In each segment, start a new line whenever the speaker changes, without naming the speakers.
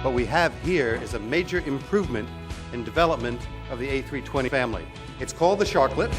What we have here is a major improvement in development of the A320 family. It's called the Sharklet.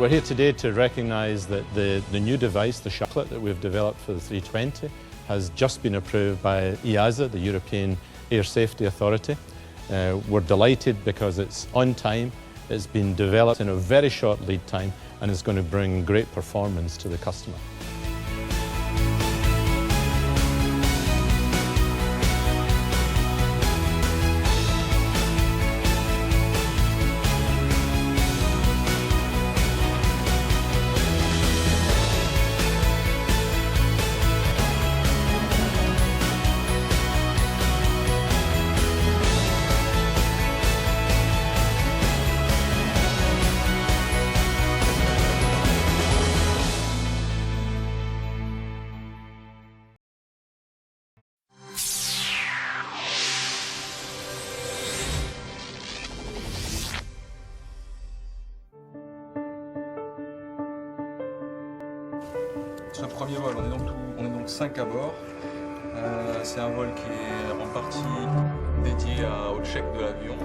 We're here today to recognise that the new device, the Sharklet that we've developed for the 320, has just been approved by EASA, the European Air Safety Authority. We're delighted because it's on time, it's been developed in a very short lead time, and it's going to bring great performance to the customer.
ce premier vol. On est donc 5 à bord. C'est un vol qui est en partie dédié au check de l'avion.